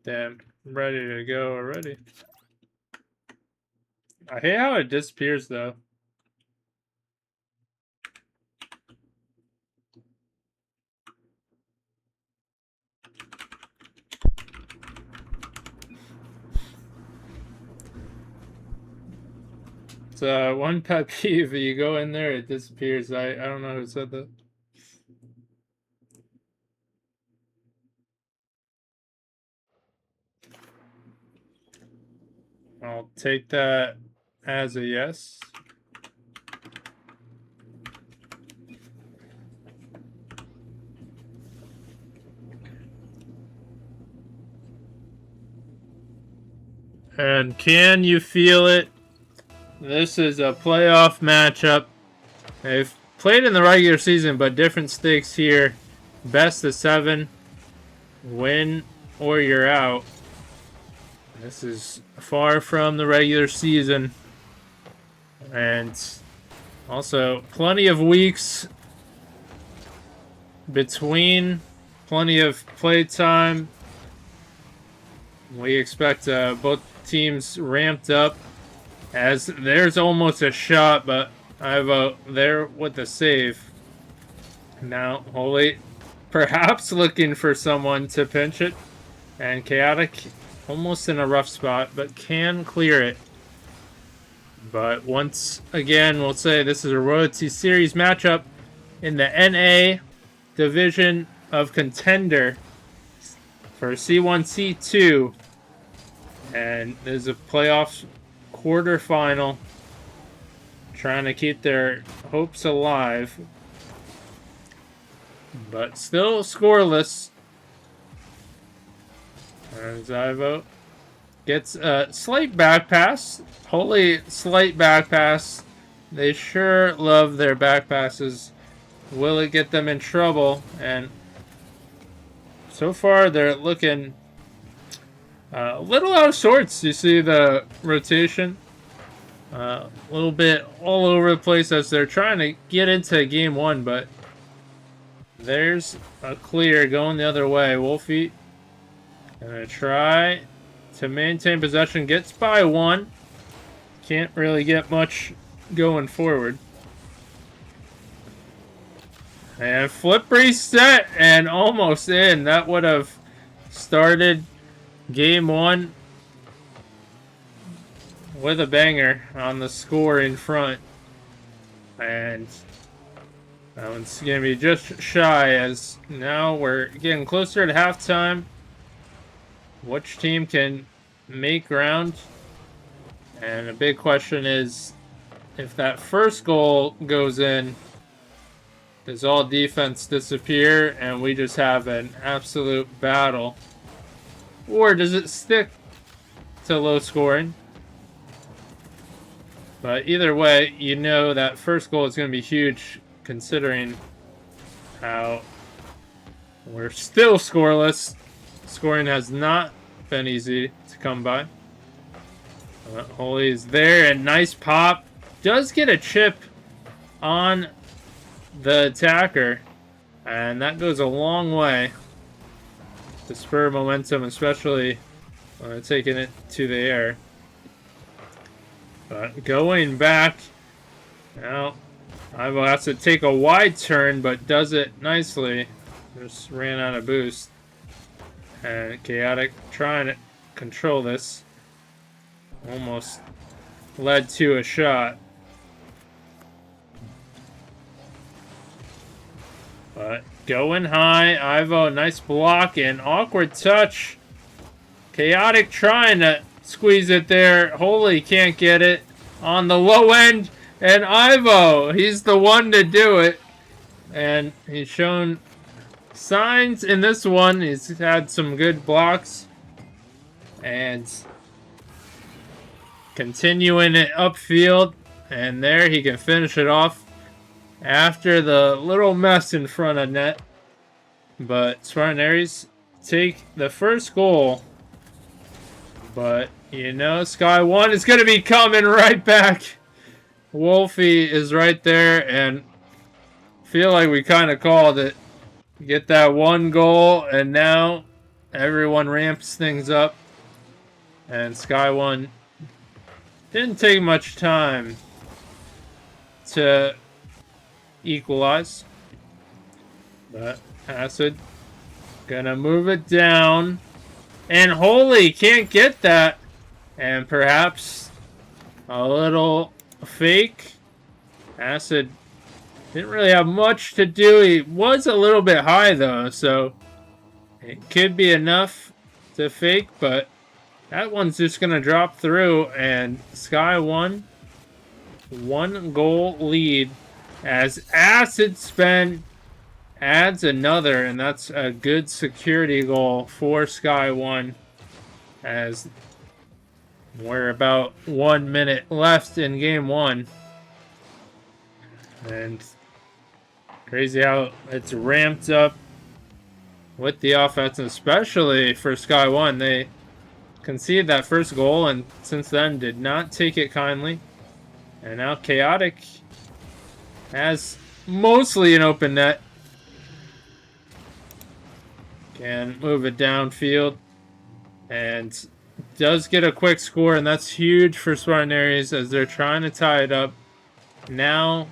Damn, I'm ready to go already. I hate how it disappears though. It's one pet peeve. You go in there, it disappears. I don't know who said that. I'll take that as a yes. And can you feel it? This is a playoff matchup. They've played in the regular season, but different stakes here. Best of 7. Win or you're out. This is far from the regular season. And also plenty of weeks between, plenty of play time. We expect both teams ramped up, as there's almost a shot, but I vote there with the save. Now, Holy perhaps looking for someone to pinch it, and Chaotic almost in a rough spot, but can clear it. But once again, we'll say this is a Royalty Series matchup in the NA division of Contender for C1-C2. And there's a playoff quarterfinal, trying to keep their hopes alive. But still scoreless. And Zyvo gets a slight back pass. Holy slight back pass. They sure love their back passes. Will it get them in trouble? And so far they're looking a little out of sorts. You see the rotation a little bit all over the place as they're trying to get into game 1, but there's a clear going the other way. Wolfie gonna try to maintain possession. Gets by 1. Can't really get much going forward. And flip reset and almost in. That would have started game 1 with a banger on the score in front. And that one's going to be just shy, as now we're getting closer to halftime. Which team can make ground? And a big question is, if that first goal goes in, does all defense disappear and we just have an absolute battle? Or does it stick to low scoring? But either way, you know that first goal is going to be huge, considering how we're still scoreless. Scoring has not been easy to come by. Holy is there, and nice pop. Does get a chip on the attacker, and that goes a long way to spur momentum, especially taking it to the air. But going back, now Ivo has to take a wide turn, but does it nicely. Just ran out of boost. And Chaotic trying to control this. Almost led to a shot. But going high, Ivo, nice block and awkward touch. Chaotic trying to squeeze it there. Holy can't get it on the low end. And Ivo, he's the one to do it. And he's shown signs in this one. He's had some good blocks. And continuing it upfield. And there he can finish it off after the little mess in front of net. But Spartan take the first goal. But, you know, SKY1 is going to be coming right back. Wolfie is right there, and feel like we kind of called it. Get that one goal, and now everyone ramps things up. And SKY1 didn't take much time to equalize. But Acid gonna move it down. And holy, can't get that. And perhaps a little fake. Acid didn't really have much to do. He was a little bit high though, so it could be enough to fake, but that one's just gonna drop through, and SKY1 one goal lead as Acid Spend adds another, and that's a good security goal for SKY1 as we're about 1 minute left in game one. And crazy how it's ramped up with the offense, especially for SKY1. They conceded that first goal and since then did not take it kindly. And now Chaotic has mostly an open net. Can move it downfield and does get a quick score, and that's huge for Spartan Aries as they're trying to tie it up. Now,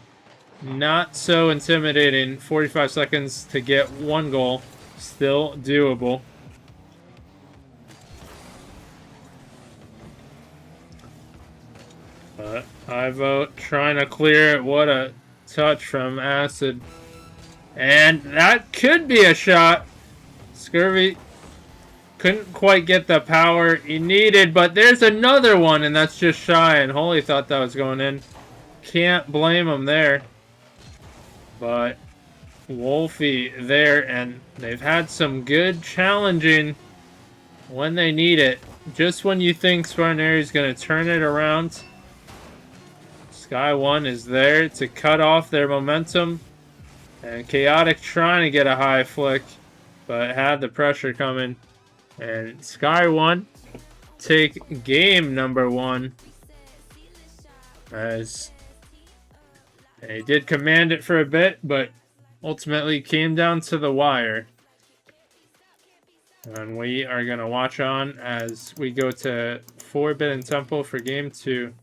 not so intimidating. 45 seconds to get one goal. Still doable. But I vote trying to clear it. What a touch from Acid. And that could be a shot. Scurvy couldn't quite get the power he needed, but there's another one, and that's just shy, and Holy thought that was going in. Can't blame him there. But Wolfie there, and they've had some good challenging when they need it. Just when you think Spartan Aries is going to turn it around, SKY1 is there to cut off their momentum. And Chaotic trying to get a high flick, but had the pressure coming. And SKY1 take game number one, as they did command it for a bit, but ultimately came down to the wire. And we are going to watch on as we go to Forbidden Temple for game two.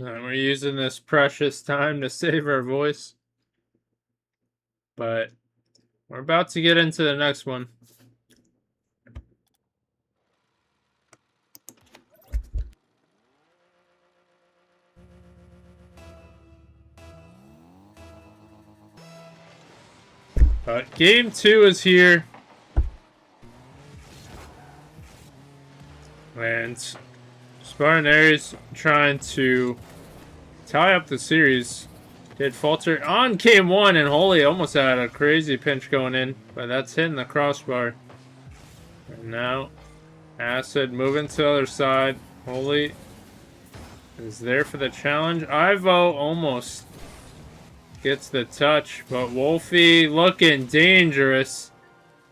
And we're using this precious time to save our voice. But we're about to get into the next one. But game two is here. And Spartan Aries trying to tie up the series. Did falter on game one, and Holy almost had a crazy pinch going in, but that's hitting the crossbar. And now Acid moving to the other side. Holy is there for the challenge. Ivo almost gets the touch, but Wolfie looking dangerous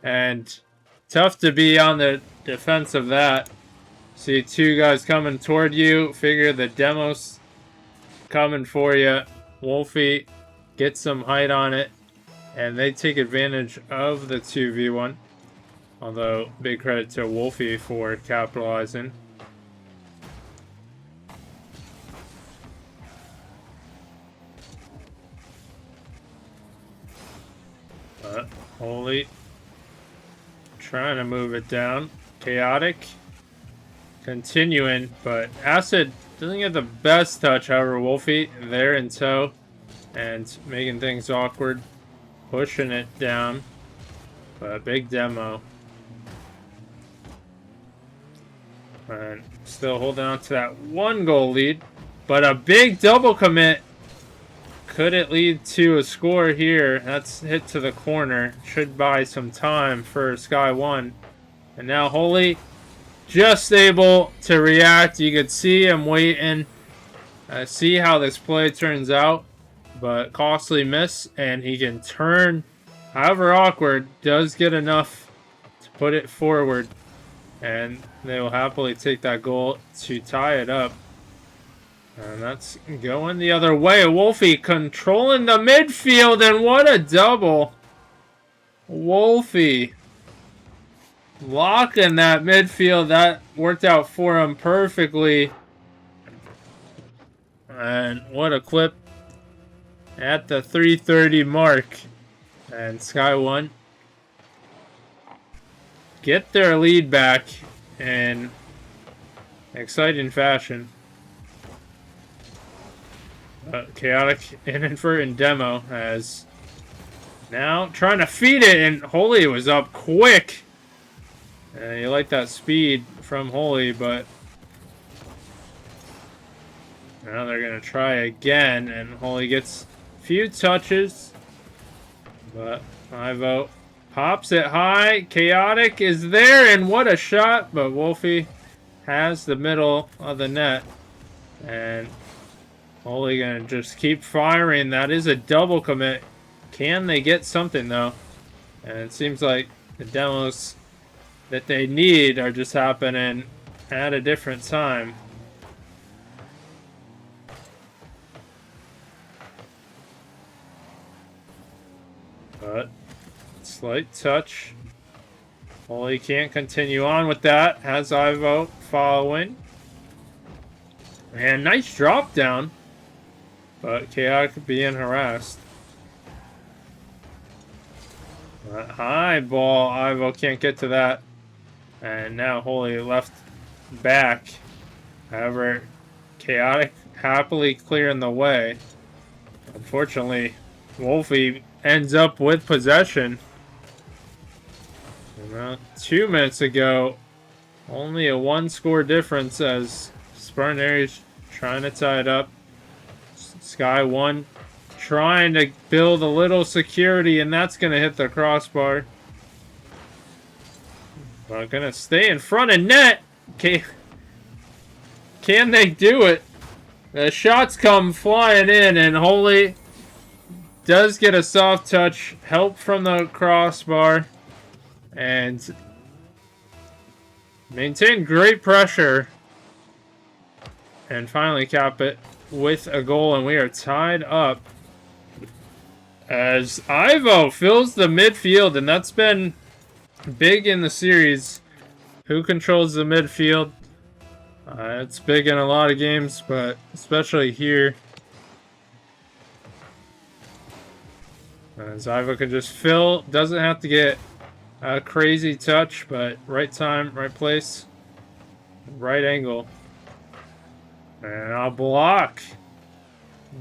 and tough to be on the defense of that. See two guys coming toward you. Figure the demo's coming for you. Wolfie gets some height on it, and they take advantage of the 2v1. Although, big credit to Wolfie for capitalizing. Holy trying to move it down. Chaotic continuing, but Acid doesn't get the best touch. However, Wolfie there in tow and making things awkward, pushing it down. But big demo. And still holding on to that 1-goal lead. But a big double commit. Could it lead to a score here? That's hit to the corner. Should buy some time for SKY1. And now Holy just able to react. You could see him waiting. See how this play turns out. But costly miss. And he can turn. However awkward. Does get enough to put it forward. And they will happily take that goal to tie it up. And that's going the other way. Wolfie controlling the midfield, and what a double. Wolfie locking that midfield. That worked out for him perfectly. And what a clip at the 3:30 mark. And SKY1 get their lead back in exciting fashion. Chaotic inadvertent demo as now trying to feed it, and Holy was up quick. You like that speed from Holy, but now they're going to try again, and Holy gets a few touches, but Ivo pops it high. Chaotic is there, and what a shot, but Wolfie has the middle of the net, and Holy gonna just keep firing. That is a double commit. Can they get something though? And it seems like the demos that they need are just happening at a different time. But slight touch. Holy can't continue on with that. Has Ivo following. And nice drop down. But Chaotic being harassed. High ball. Ivo can't get to that. And now Holy left back. However, Chaotic happily clearing the way. Unfortunately, Wolfie ends up with possession. About 2 minutes ago, only a 1-score difference as Spartan Aries trying to tie it up. SKY1 trying to build a little security, and that's going to hit the crossbar. But going to stay in front of net. Can they do it? The shots come flying in, and Holy does get a soft touch. Help from the crossbar. And maintain great pressure. And finally cap it with a goal, and we are tied up as Ivo fills the midfield, and that's been big in the series. Who controls the midfield? It's big in a lot of games, but especially here. As Ivo can just fill, doesn't have to get a crazy touch, but right time, right place, right angle. And a block.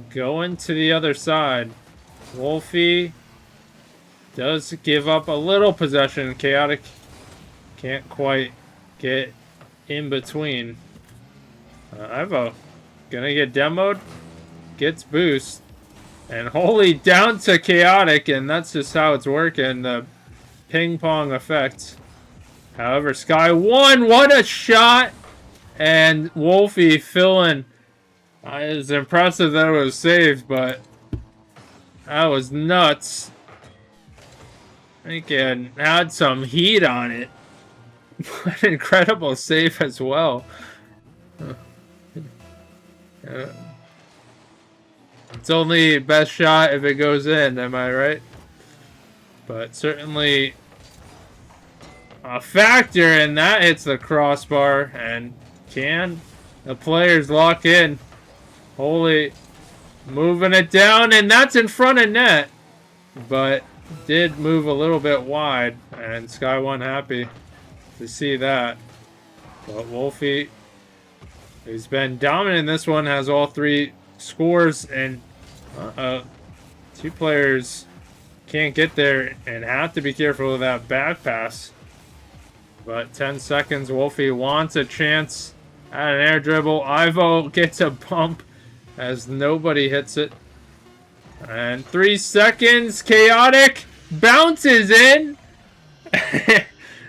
Going to the other side. Wolfie does give up a little possession. Chaotic can't quite get in between. Ivo gonna get demoed. Gets boost. And Holy down to Chaotic, and that's just how it's working. The ping pong effect. However, SKY1, what a shot! And Wolfie filling. It was impressive that it was saved, but that was nuts. I think it had some heat on it. What an incredible save as well. It's only best shot if it goes in, am I right? But certainly a factor, and that hits the crossbar. And can the players lock in? Holy moving it down, and that's in front of net. But did move a little bit wide, and SKY1 happy to see that. But Wolfie, who's been dominant in this one, has all 3 scores, and 2 players can't get there and have to be careful of that back pass. But 10 seconds, Wolfie wants a chance at an air dribble. Ivo gets a bump as nobody hits it. And 3 seconds, Chaotic bounces in.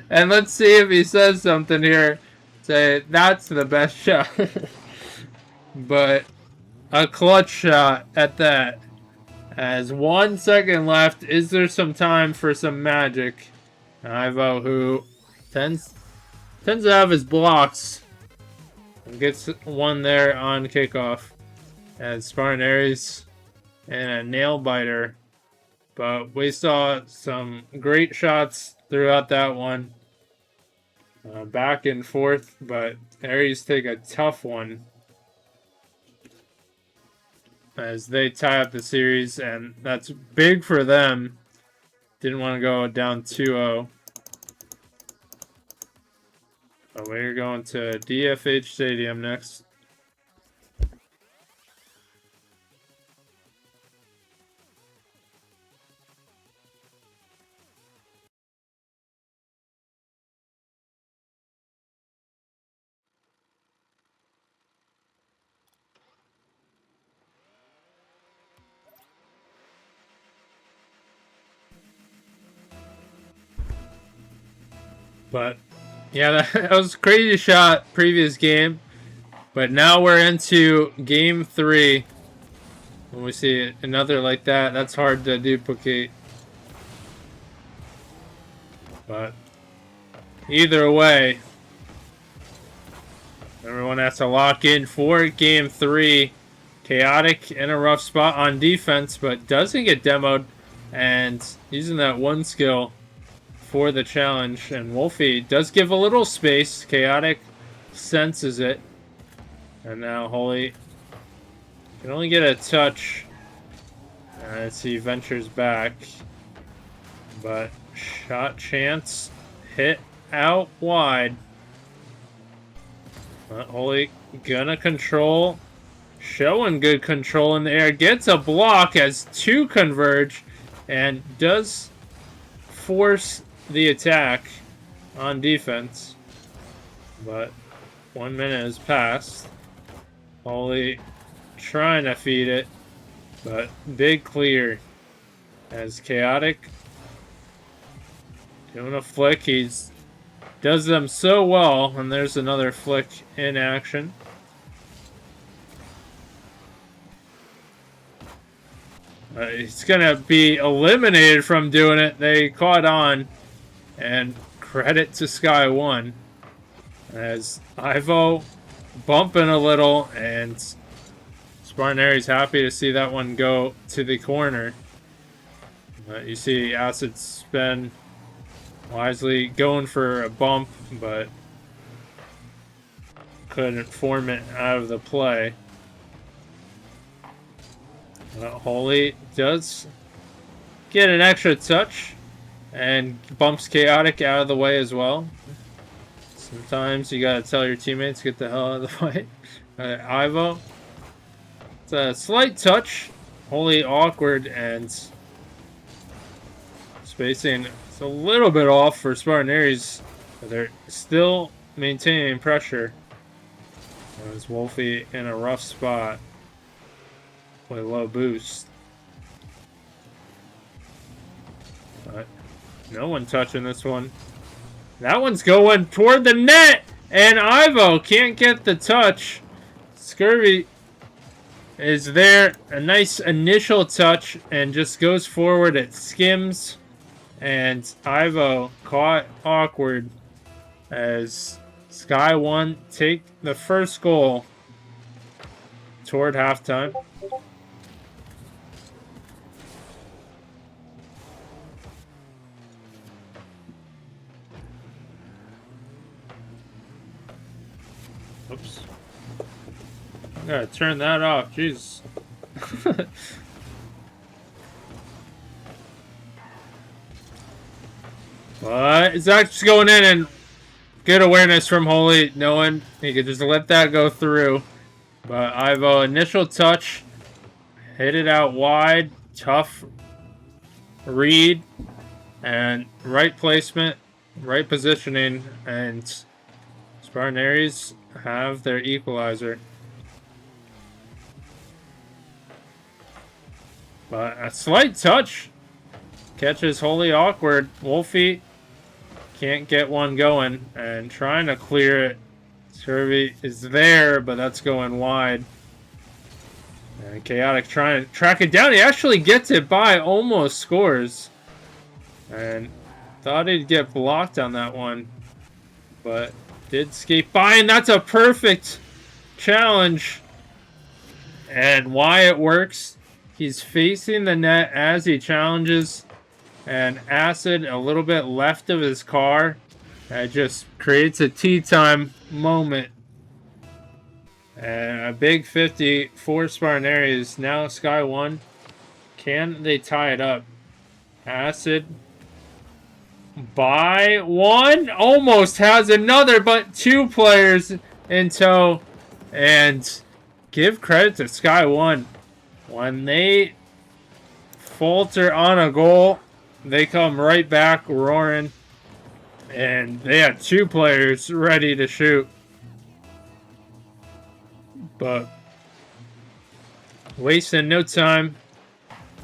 And let's see if he says something here. Say, that's the best shot. But a clutch shot at that. As 1 second left, is there some time for some magic? Ivo, who tends to have his blocks, gets one there on kickoff. And Spartan Aries and a nail biter. But we saw some great shots throughout that one. Back and forth, but Aries take a tough one as they tie up the series, and that's big for them. Didn't want to go down 2-0. But we're going to DFH Stadium next. But yeah, that was a crazy shot previous game. But now we're into game 3. When we see another like that, that's hard to duplicate. But either way, everyone has to lock in for game 3. Chaotic in a rough spot on defense, but doesn't get demoed. And using that one skill for the challenge, and Wolfie does give a little space. Chaotic senses it, and now Holy can only get a touch as he ventures back, but shot chance hit out wide. But Holy gonna control, showing good control in the air, gets a block as 2 converge, and does force the attack on defense. But 1 minute has passed. Holy trying to feed it, but big clear as Chaotic doing a flick. He's does them so well, and there's another flick in action. He's gonna be eliminated from doing it. They caught on. And credit to SKY1 as Ivo bumping a little, and Spartan Aries happy to see that one go to the corner. You see Acid Spin wisely going for a bump, but couldn't form it out of the play. Holy does get an extra touch and bumps Chaotic out of the way as well. Sometimes you gotta tell your teammates, get the hell out of the way. Ivo, it's a slight touch, Holy awkward, and spacing is a little bit off for Spartan Aries, but they're still maintaining pressure. As Wolfie in a rough spot with a low boost. But no one touching this one. That one's going toward the net, and Ivo can't get the touch. Scurvy is there. A nice initial touch and just goes forward. It skims, and Ivo caught awkward as SKY1 take the first goal toward halftime. Oops. I gotta turn that off, jeez. But it's actually going in, and good awareness from Holy, knowing he could just let that go through. But Ivo, initial touch, hit it out wide, tough read, and right placement right positioning, and Spartan Aries have their equalizer. But a slight touch catches wholly awkward. Wolfie can't get one going, and trying to clear it. Scurvy is there, but that's going wide. And Chaotic trying to track it down. He actually gets it by, almost scores. And thought he'd get blocked on that one, but did skate by, and that's a perfect challenge. And why it works, he's facing the net as he challenges, and Acid a little bit left of his car. That just creates a tea time moment. And a big 50 for Spartan Aries. Now SKY1. Can they tie it up? Acid by one. Almost has another, but two players in tow. And give credit to SKY1. When they falter on a goal, they come right back roaring. And they had two players ready to shoot. But wasting no time.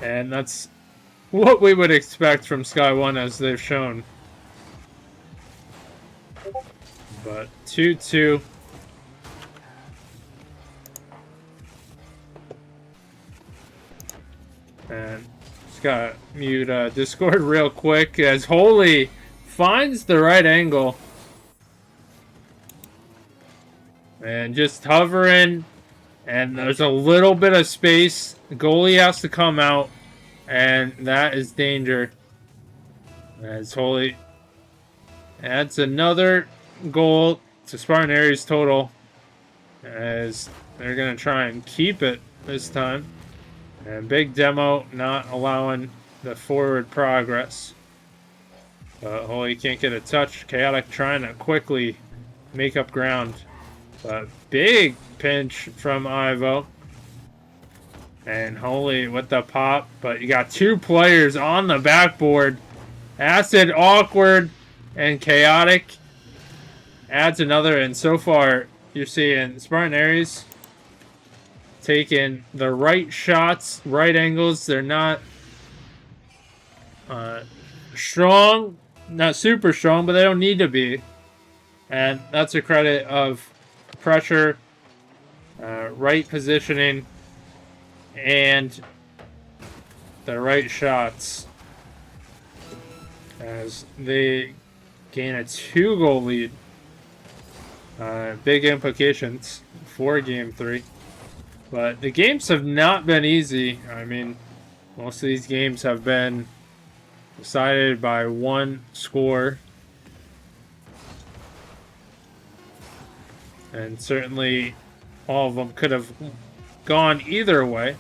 And that's what we would expect from SKY1 as they've shown. But 2-2. And just gotta mute Discord real quick as Holy finds the right angle. And just hovering. And there's a little bit of space. The goalie has to come out. And that is danger. As Holy adds another goal to Spartan Aries total. As they're going to try and keep it this time. And Big Demo not allowing the forward progress. Holy can't get a touch. Chaotic trying to quickly make up ground. But big pinch from Ivo. And Holy with the pop. But you got two players on the backboard. Acid, awkward, and Chaotic adds another. And so far, you're seeing Spartan Aries taking the right shots, right angles. They're not strong, not super strong, but they don't need to be. And that's a credit of pressure, right positioning, and the right shots. As they gain a 2-goal lead. Big implications for Game 3. But the games have not been easy. I mean, most of these games have been decided by one score. And certainly all of them could have gone either way.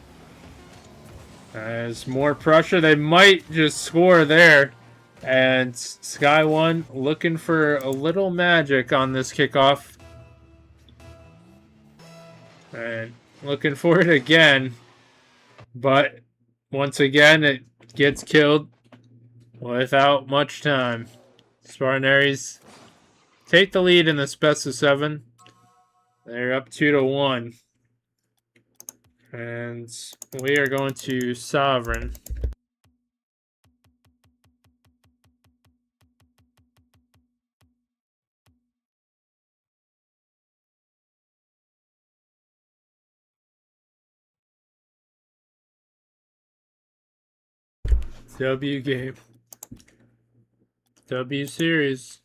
As more pressure, they might just score there. And SKY1 looking for a little magic on this kickoff. And looking for it again. But once again, it gets killed without much time. Spartan Aries take the lead in this best of 7. They're up 2-1. And we are going to Sovereign. W game. W series.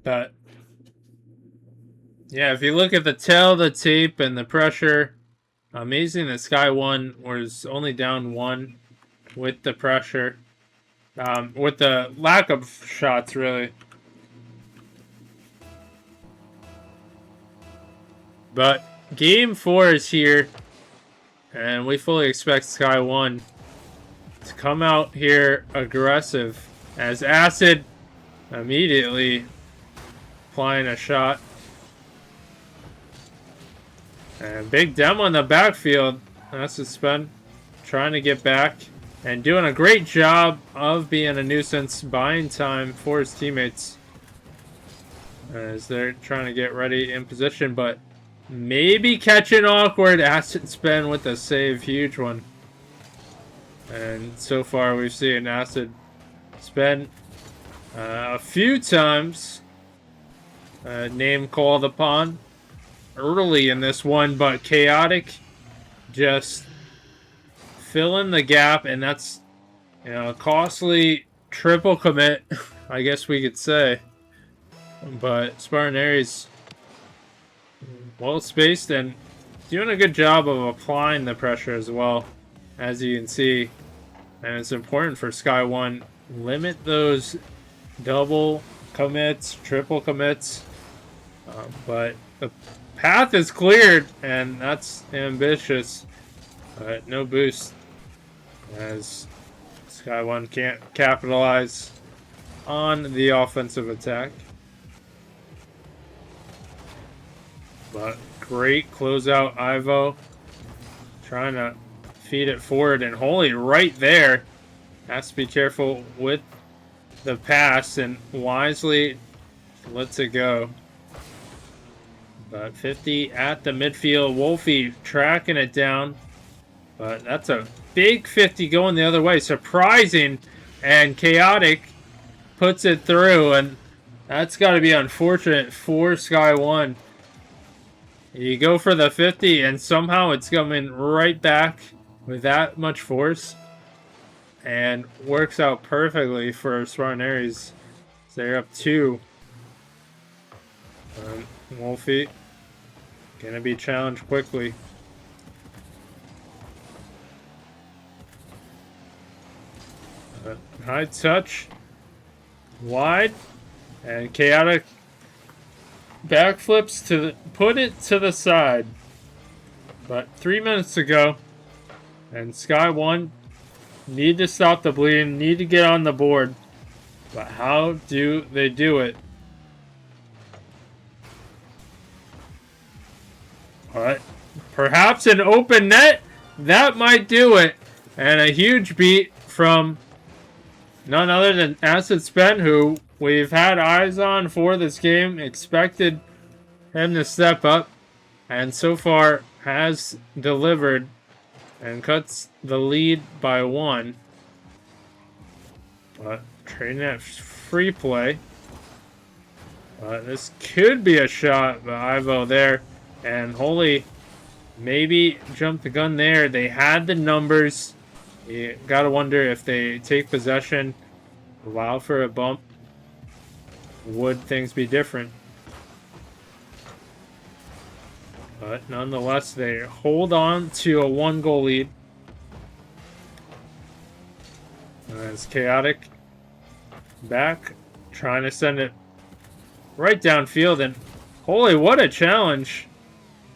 But yeah, if you look at the tail, the tape, and the pressure, amazing that SKY1 was only down 1 with the pressure. With the lack of shots, really. But Game 4 is here, and we fully expect SKY1 to come out here aggressive as Acid immediately applying a shot. And big demo in the backfield. That's a spin. Trying to get back. And doing a great job of being a nuisance, buying time for his teammates. As they're trying to get ready in position, but maybe catching awkward. Acid spin with a save. Huge one. And so far we've seen Acid spin a few times. Name called upon early in this one, but Chaotic just filling the gap, and that's, you know, a costly triple commit, I guess we could say. But Spartan Aries well spaced and doing a good job of applying the pressure as well, as you can see. And it's important for SKY1, limit those double commits, triple commits. But the path is cleared, and that's ambitious. But no boost, as SKY1 can't capitalize on the offensive attack. But great closeout, Ivo. Trying to feed it forward, and Holy right there. Has to be careful with the pass, and wisely lets it go. But 50 at the midfield. Wolfie tracking it down. But that's a big 50 going the other way. Surprising. And Chaotic puts it through. And that's got to be unfortunate for SKY1. You go for the 50 and somehow it's coming right back with that much force. And works out perfectly for Spartan Aries. So they're up 2. Wolfie gonna be challenged quickly. High touch. Wide. And Chaotic backflips to put it to the side. But 3 minutes to go. And SKY1 need to stop the bleeding, need to get on the board. But how do they do it? But perhaps an open net, that might do it. And a huge beat from none other than Acid Spin, who we've had eyes on for this game. Expected him to step up, and so far has delivered and cuts the lead by 1. But trading that free play. This could be a shot, but Ivo there. And Holy maybe jumped the gun there. They had the numbers. You gotta wonder if they take possession, allow for a bump, would things be different? But nonetheless, they hold on to a 1-goal lead. And it's Chaotic back, trying to send it right downfield. And Holy, what a challenge!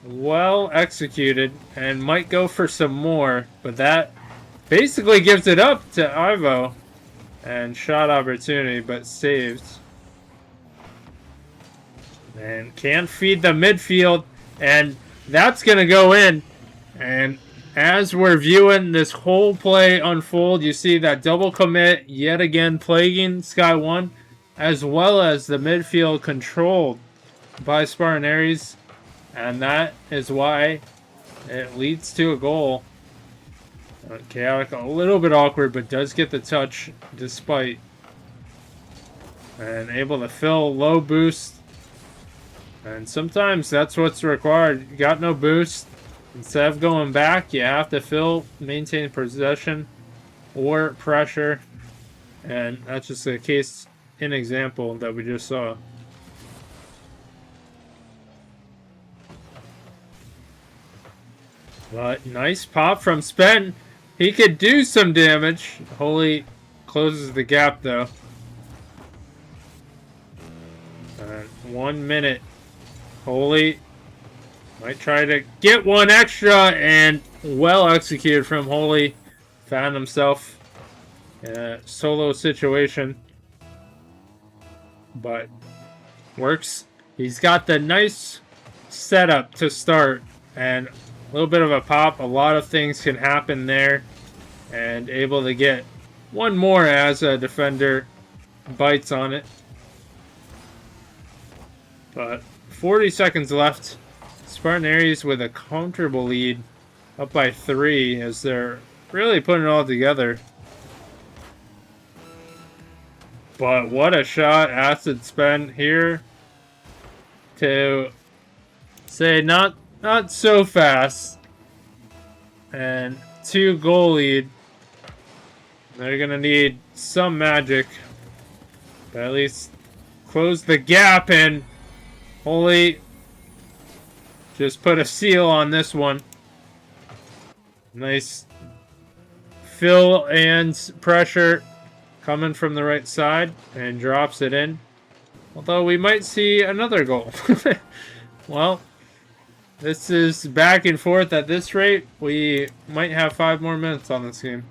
Well executed, and might go for some more, but that basically gives it up to Ivo. And shot opportunity, but saved. And can't feed the midfield, and that's going to go in. And as we're viewing this whole play unfold, you see that double commit yet again plaguing SKY1, as well as the midfield controlled by Spartan Aries. And that is why it leads to a goal. Chaotic a little bit awkward, but does get the touch despite. And able to fill low boost. And sometimes that's what's required. You got no boost. Instead of going back, you have to fill, maintain possession or pressure. And that's just a case in example that we just saw. But nice pop from Spen. He could do some damage. Holy closes the gap though. 1 minute. Holy might try to get one extra, and well executed from Holy. Found himself in a solo situation. But works. He's got the nice setup to start. and a little bit of a pop. A lot of things can happen there, and able to get one more as a defender bites on it. But 40 seconds left. Spartan Aries with a comfortable lead, up by 3 as they're really putting it all together. But what a shot Acid spent here to say not so fast. And 2-goal lead. They're gonna need some magic, but at least close the gap, and Holy just put a seal on this one. Nice fill and pressure coming from the right side, and drops it in. Although we might see another goal. Well, this is back and forth at this rate. We might have 5 more minutes on this game.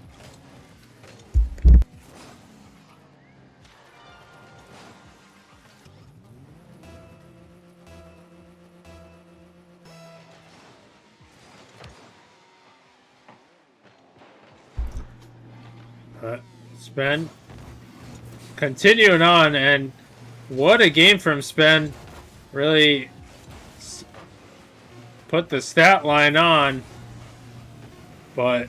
Spen continuing on, and what a game from Spen. Really put the stat line on, but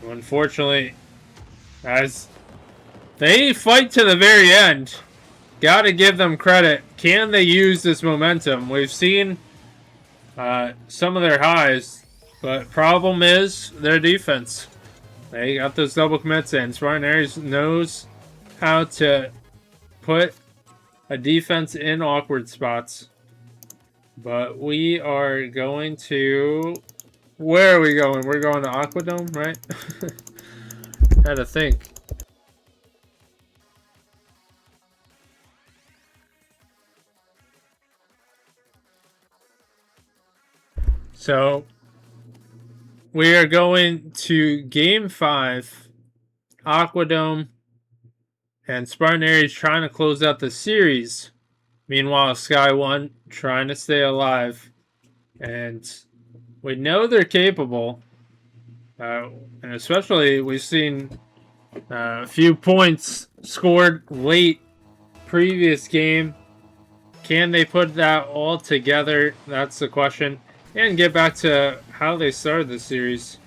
unfortunately, as they fight to the very end, gotta give them credit. Can they use this momentum? We've seen some of their highs, but problem is their defense. They got those double commits in. Spartan Aries knows how to put a defense in awkward spots. But we are going to... Where are we going? We're going to Aquadome, right? Had to think. So... we are going to Game 5, Aquadome, and Spartan Aries trying to close out the series. Meanwhile, SKY1 trying to stay alive. And we know they're capable. And especially, we've seen a few points scored late previous game. Can they put that all together? That's the question. And get back to how they started the series.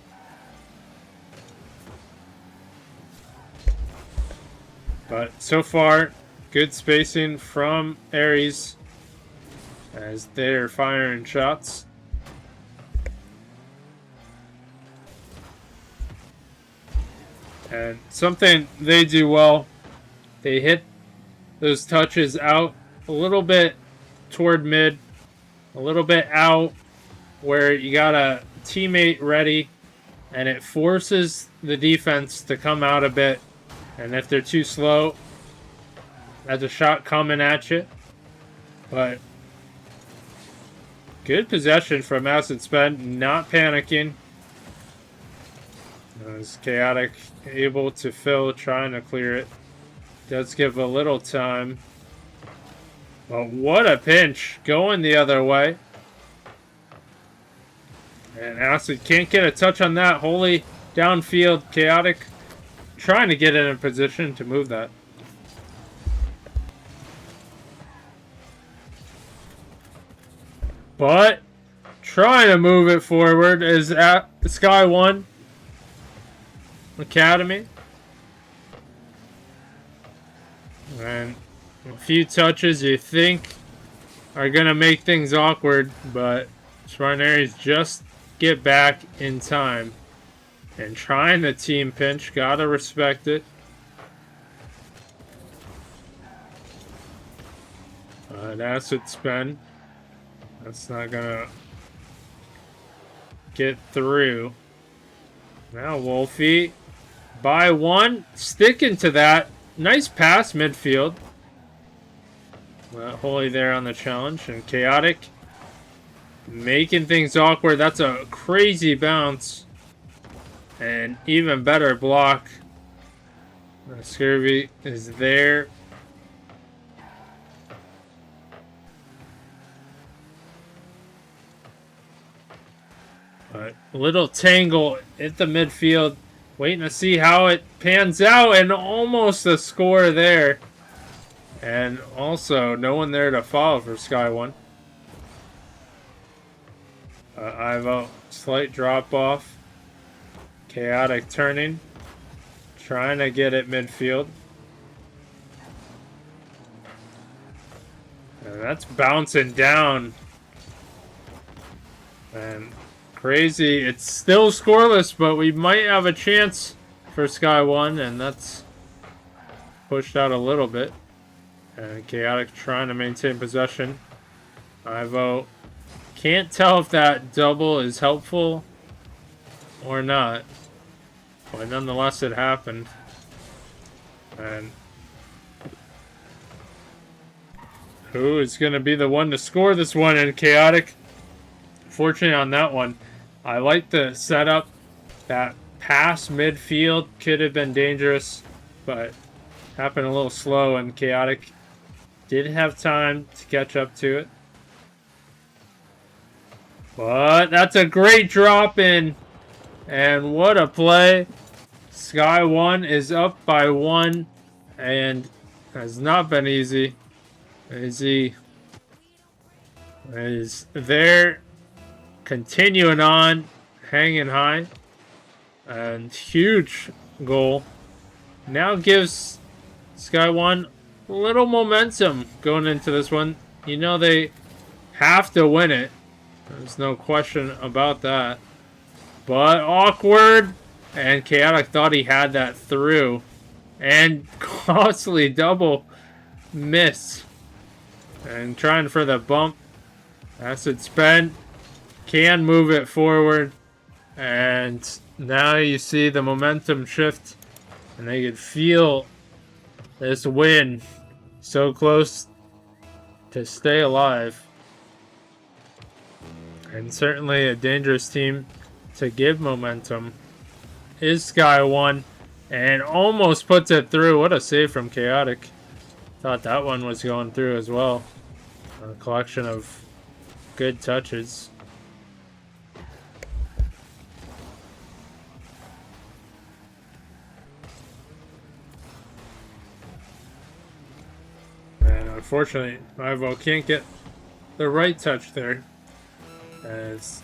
But so far, good spacing from Aries as they're firing shots. And something they do well, they hit those touches out a little bit toward mid, a little bit out where you got a teammate ready, and it forces the defense to come out a bit. And if they're too slow, that's a shot coming at you. But good possession from Acid Spend, not panicking. As Chaotic able to fill, trying to clear it. Does give a little time. But what a pinch, going the other way. And Acid can't get a touch on that. Holy downfield. Chaotic trying to get in a position to move that. But trying to move it forward is at SKY1 Academy. And a few touches you think are going to make things awkward, but Spartan Aries just get back in time. And trying the team pinch, gotta respect it. Acid Spend. That's not gonna get through. Now Wolfie by 1, sticking to that. Nice pass midfield. Holy there on the challenge, and Chaotic making things awkward. That's a crazy bounce. And even better block. Scurvy is there. But little tangle at the midfield. Waiting to see how it pans out, and almost a score there. And also, no one there to follow for SKY1. I have a slight drop off. Chaotic turning. Trying to get it midfield. And that's bouncing down. And crazy. It's still scoreless, but we might have a chance for SKY1, and that's pushed out a little bit. And Chaotic trying to maintain possession. Ivo can't tell if that double is helpful or not. But nonetheless, it happened. And who is going to be the one to score this one? And Chaotic, fortunate on that one. I like the setup. That pass midfield could have been dangerous, but happened a little slow, and Chaotic did have time to catch up to it. But that's a great drop in. And what a play. SKY1 is up by 1, and has not been easy. He is there, continuing on, hanging high, and huge goal. Now gives SKY1 a little momentum going into this one. You know they have to win it. There's no question about that. But awkward, and Chaotic thought he had that through, and costly double miss. And trying for the bump. Acid spent. Can move it forward. And now you see the momentum shift. And they could feel this win so close to stay alive. And certainly a dangerous team to give momentum is SKY1. And almost puts it through. What a save from Chaotic. Thought that one was going through as well. A collection of good touches. And unfortunately, Ivo can't get the right touch there. As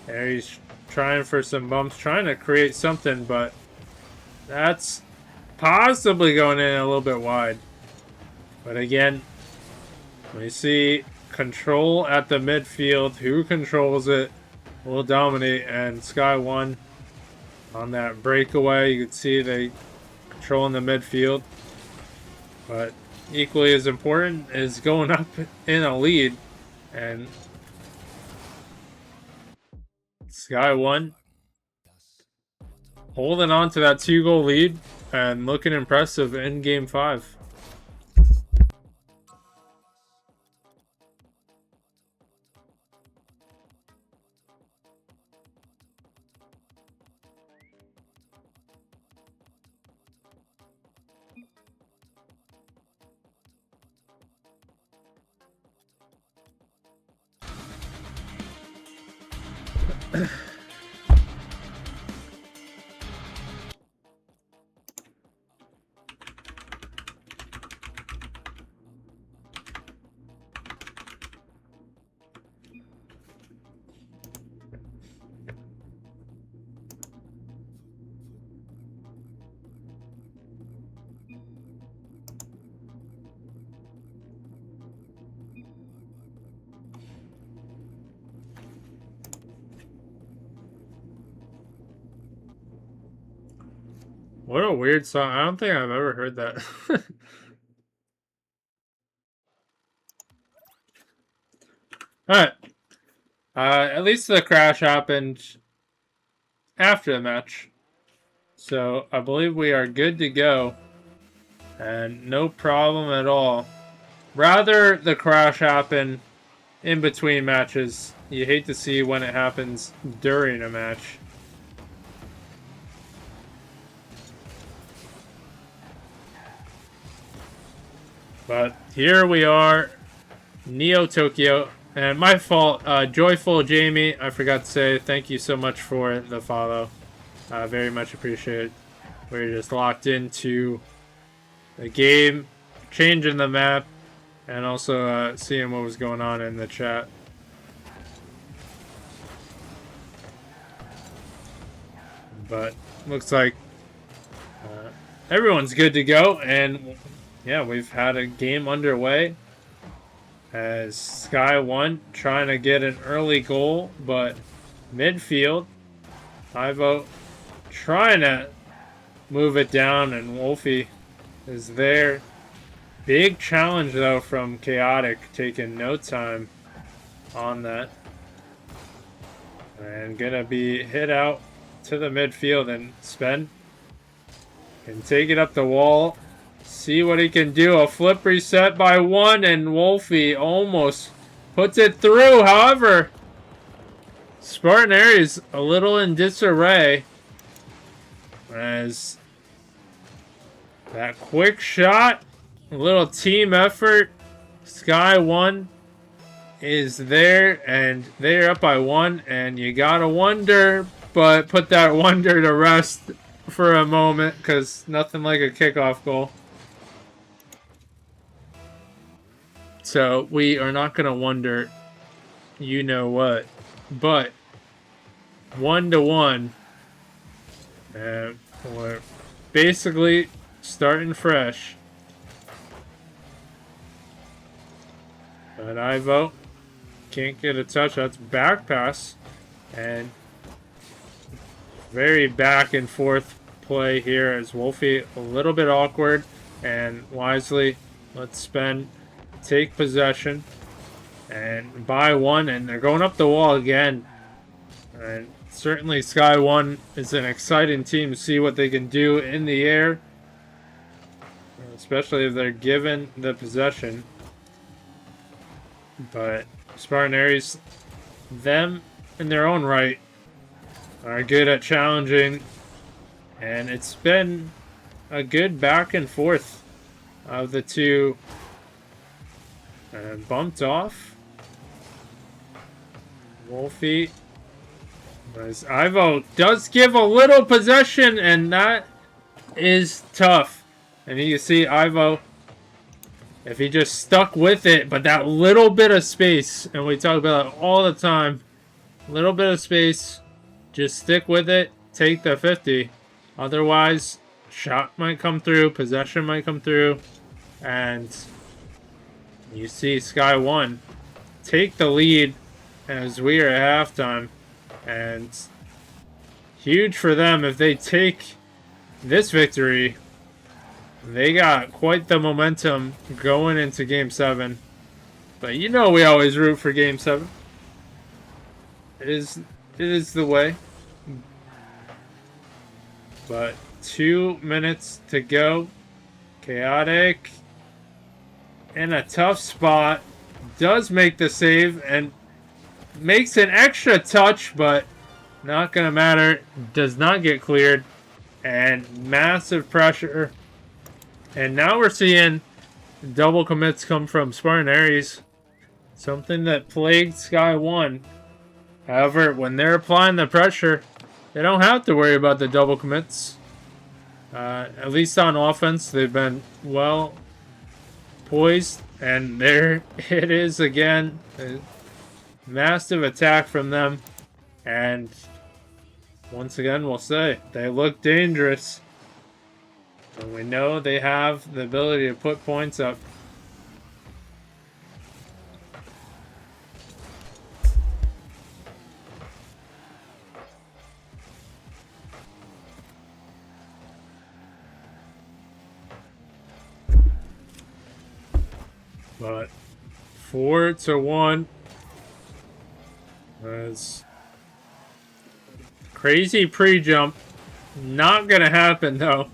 he's trying for some bumps, trying to create something, but that's possibly going in a little bit wide. But again, we see control at the midfield. Who controls it will dominate. And SKY1 on that breakaway, you can see they controlling the midfield. But equally as important is going up in a lead. And SKY1 holding on to that 2-goal lead and looking impressive in Game 5. What a weird song. I don't think I've ever heard that. Alright. At least the crash happened after the match. So I believe we are good to go. And no problem at all. Rather the crash happen in between matches. You hate to see when it happens during a match. But here we are, Neo Tokyo And my fault. Joyful Jamie, I forgot to say thank you so much for the follow. Very much appreciated. We're just locked into the game, changing the map, and also seeing what was going on in the chat. But looks like everyone's good to go, and yeah, we've had a game underway as SKY1 trying to get an early goal, but midfield, Ivo trying to move it down, and Wolfie is there. Big challenge though from Chaotic, taking no time on that, and gonna be hit out to the midfield, and Spen can take it up the wall, see what he can do. A flip reset by one, and Wolfie almost puts it through. However, Spartan Aries a little in disarray as that quick shot, a little team effort. SKY1 is there, and they're up by one, and you gotta wonder, but put that wonder to rest for a moment, because nothing like a kickoff goal. So we are not going to wonder you know what, but 1-1, and we're basically starting fresh. But Ivo can't get a touch. That's back pass, and very back and forth play here as Wolfie a little bit awkward, and wisely let's Spen take possession and buy one, and they're going up the wall again. And certainly SKY1 is an exciting team to see what they can do in the air, especially if they're given the possession. But Spartan Aries, them in their own right, are good at challenging, and it's been a good back and forth of the two. And bumped off. Wolfie, as Ivo does give a little possession, and that is tough. And you can see Ivo, if he just stuck with it, but that little bit of space, and we talk about it all the time, little bit of space, just stick with it, take the 50. Otherwise, shot might come through, possession might come through, and you see SKY1 take the lead as we are at halftime. And huge for them if they take this victory. They got quite the momentum going into Game 7. But you know we always root for Game 7. It is the way. But 2 minutes to go. Chaotic in a tough spot. Does make the save and makes an extra touch, but not going to matter. Does not get cleared. And massive pressure. And now we're seeing double commits come from Spartan Aries. Something that plagued SKY1. However, when they're applying the pressure, they don't have to worry about the double commits. At least on offense, they've been well poised. And there it is again. A massive attack from them. And once again, we'll say they look dangerous. And we know they have the ability to put points up. But 4-1. That's crazy pre-jump. Not gonna happen though.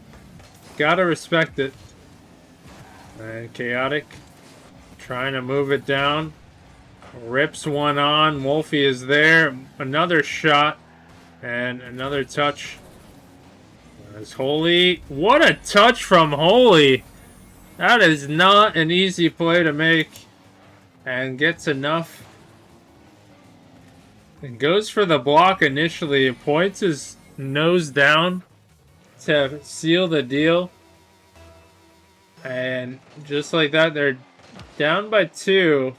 Gotta respect it. And Chaotic trying to move it down. Rips one on. Wolfie is there. Another shot. And another touch. There's Holy. What a touch from Holy. That is not an easy play to make. And gets enough And goes for the block initially. Points his nose down to seal the deal. And just like that, they're down by 2.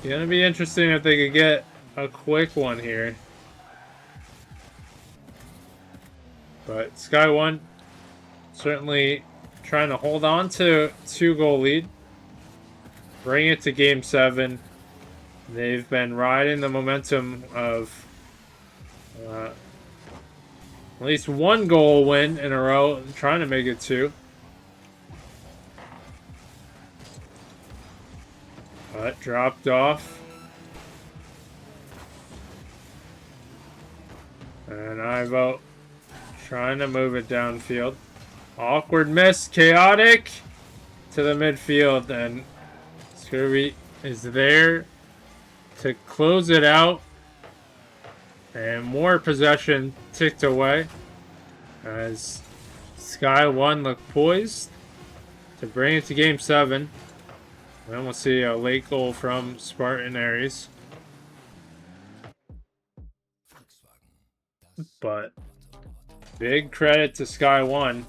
Gonna be interesting if they could get a quick one here. But SKY1 certainly trying to hold on to 2-goal lead. Bring it to Game 7. They've been riding the momentum of at least 1-goal win in a row, trying to make it 2. But dropped off. And Ivo trying to move it downfield. Awkward miss. Chaotic to the midfield. And Scurvy is there to close it out. And more possession ticked away as SKY1 look poised to bring it to Game 7. Then we'll see a late goal from Spartan Aries. But big credit to SKY1.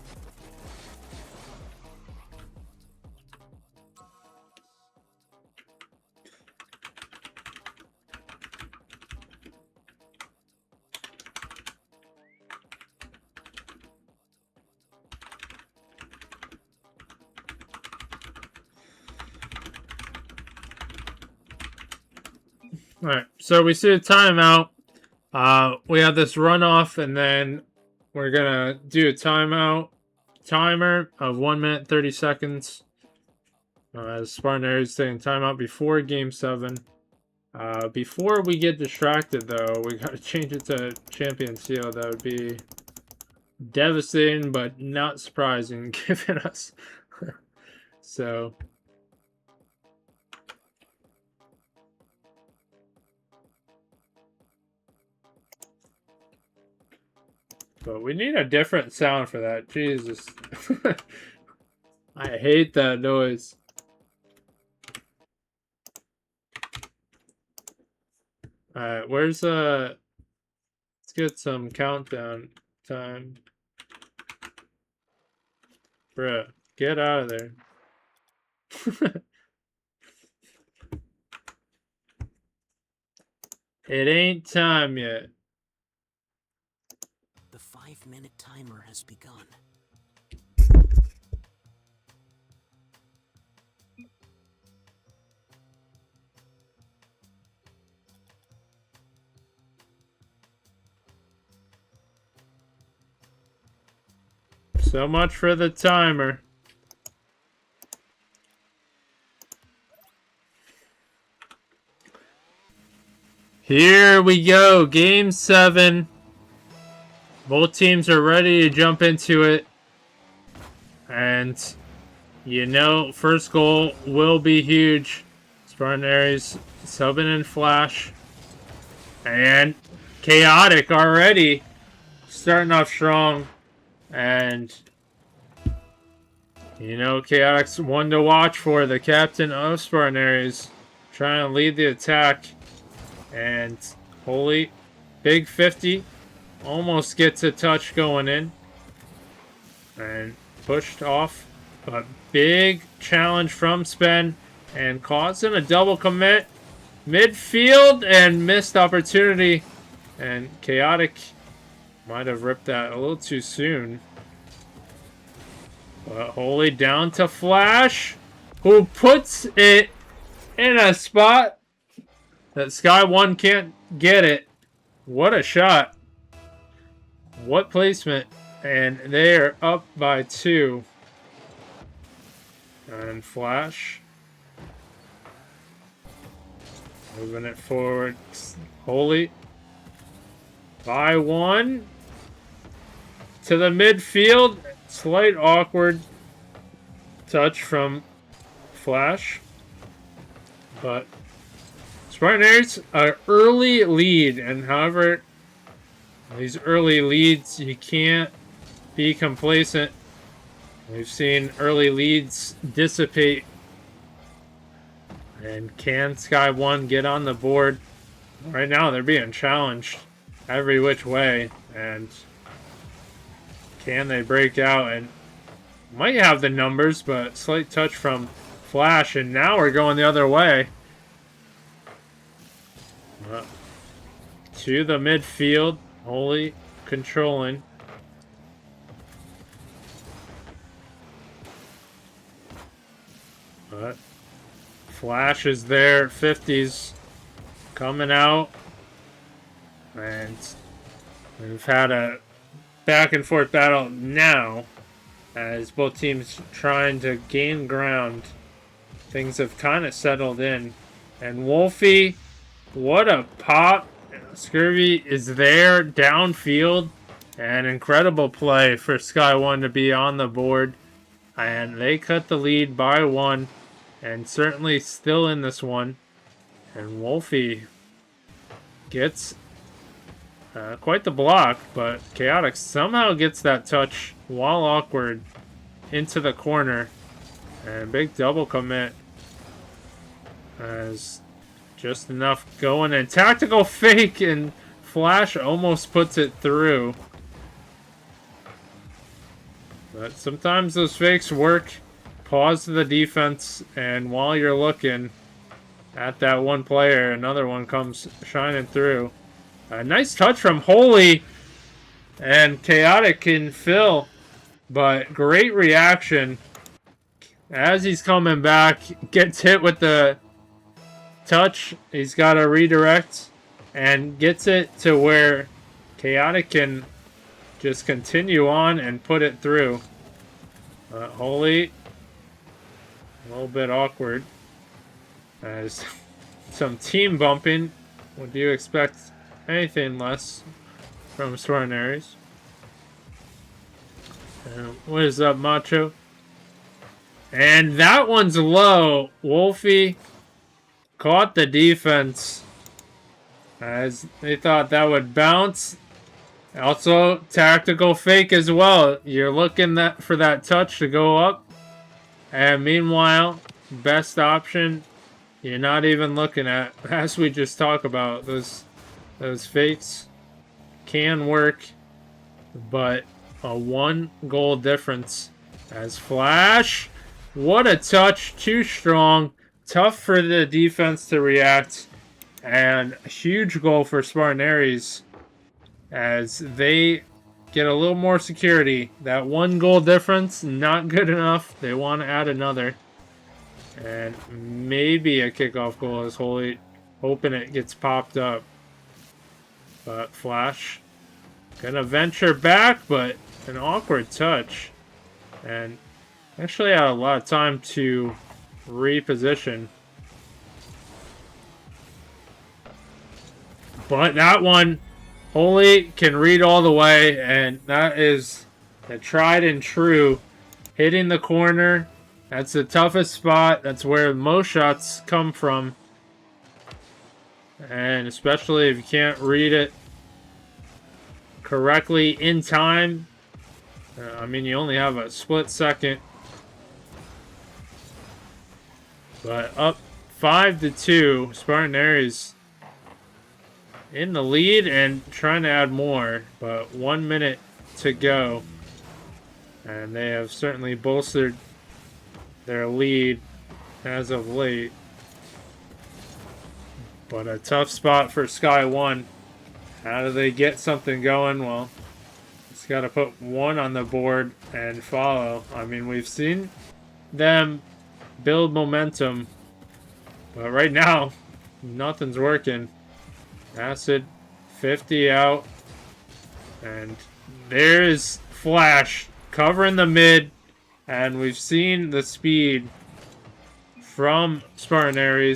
Alright, so we see a timeout. We have this runoff, and then we're gonna do a timeout timer of 1 minute 30 seconds. As Spartan Aries taking timeout before Game 7. Before we get distracted, though, we gotta change it to Champion Seal. That would be devastating, but not surprising, given us. So. But we need a different sound for that. Jesus. I hate that noise. Alright, where's let's get some countdown time. Bruh, get out of there. It ain't time yet. 5-minute timer has begun. So much for the timer. Here we go, Game 7. Both teams are ready to jump into it. And, you know, first goal will be huge. Spartan Aries subbing in Flash. And Chaotic already starting off strong. And, you know, Chaotic's one to watch for, the captain of Spartan Aries. Trying to lead the attack. And, holy, big 50. Almost gets a touch going in. And pushed off. But big challenge from Spen. And causing a double commit. Midfield and missed opportunity. And Chaotic might have ripped that a little too soon. But Holy down to Flash. Who puts it in a spot that SKY1 can't get it. What a shot. What placement. And they are up by 2. And Flash. Moving it forward. Holy. By 1. To the midfield. Slight awkward touch from Flash. But Spartan Aries, an early lead. And however, these early leads, you can't be complacent. We've seen early leads dissipate. And can SKY1 get on the board? Right now, they're being challenged every which way, and can they break out? And might have the numbers, but slight touch from Flash, and now we're going the other way. To the midfield, Holy controlling. But Flash is there, 50s coming out, and we've had a back and forth battle now as both teams trying to gain ground. Things have kind of settled in, and Wolfie, what a pop. Scurvy is there downfield, an incredible play for SKY1 to be on the board, and they cut the lead by 1, and certainly still in this one. And Wolfie gets quite the block, but Chaotic somehow gets that touch while awkward into the corner, and big double commit as just enough going, and tactical fake, and Flash almost puts it through. But sometimes those fakes work. Pause the defense, and while you're looking at that one player, another one comes shining through. A nice touch from Holy, and Chaotic can fill, but great reaction as he's coming back. Gets hit with the touch. He's got to redirect and gets it to where Chaotic can just continue on and put it through. Holy, a little bit awkward as some team bumping. Would you expect anything less from Spartan? What is up, Macho? And that one's low. Wolfie caught the defense as they thought that would bounce. Also, tactical fake as well. You're looking for that touch to go up. And meanwhile, best option, you're not even looking at. As we just talked about, those fakes can work, but a 1 goal difference as Flash. What a touch. Too strong. Tough for the defense to react, and a huge goal for Spartan as they get a little more security. That 1 goal difference, not good enough. They want to add another, and maybe a kickoff goal is Holy, hoping it gets popped up. But Flash gonna venture back, but an awkward touch, and actually had a lot of time to reposition. But that one, Holy can read all the way, and that is the tried and true. Hitting the corner, that's the toughest spot. That's where most shots come from. And especially if you can't read it correctly in time. I mean, you only have a split second. But up 5-2, Spartan in the lead and trying to add more, but 1 minute to go. And they have certainly bolstered their lead as of late. But a tough spot for SKY1. How do they get something going? Well, it's got to put 1 on the board and follow. I mean, we've seen them build momentum, but right now nothing's working. Acid 50 out, and there's Flash covering the mid, and we've seen the speed from Spartan.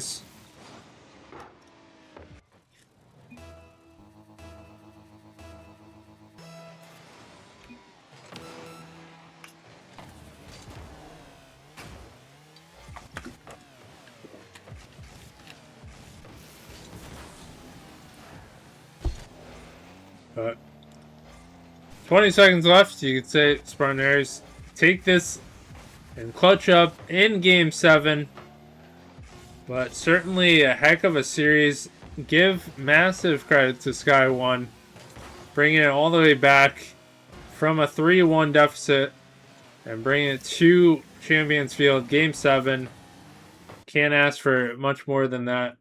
But 20 seconds left. You could say Spartan take this and clutch up in Game 7. But certainly a heck of a series give massive credit to SKY1, bringing it all the way back from a 3-1 deficit and bringing it to Champions Field, Game 7. Can't ask for much more than that.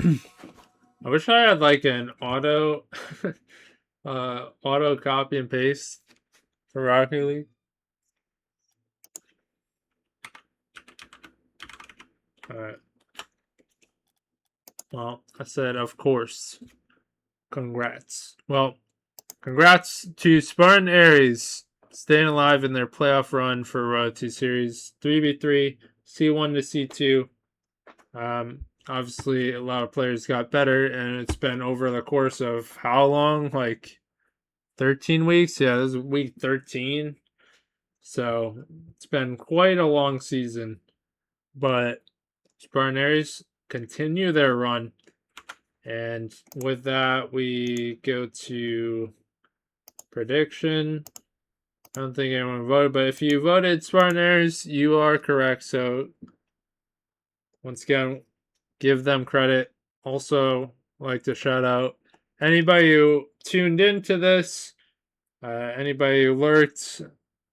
I wish I had like an auto copy and paste for Rocket League. Alright. Well, I said of course. Congrats. Well, congrats to Spartan Aries staying alive in their playoff run for 2 series. 3v3, C1-C2. Obviously, a lot of players got better, and it's been over the course of how long? Like 13 weeks? Yeah, this is week 13. So it's been quite a long season. But Spartan Aries continue their run. And with that, we go to prediction. I don't think anyone voted, but if you voted Spartan Aries, you are correct. So once again, give them credit. Also, like to shout out anybody who tuned into this, anybody who lurked,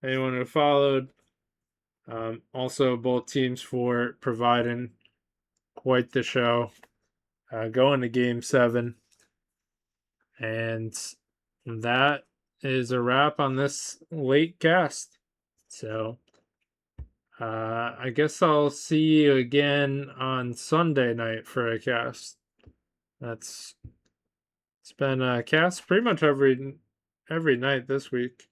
anyone who followed. Also, both teams for providing quite the show. Going to Game 7. And that is a wrap on this late cast. So, I guess I'll see you again on Sunday night for a cast. It's been a cast pretty much every night this week.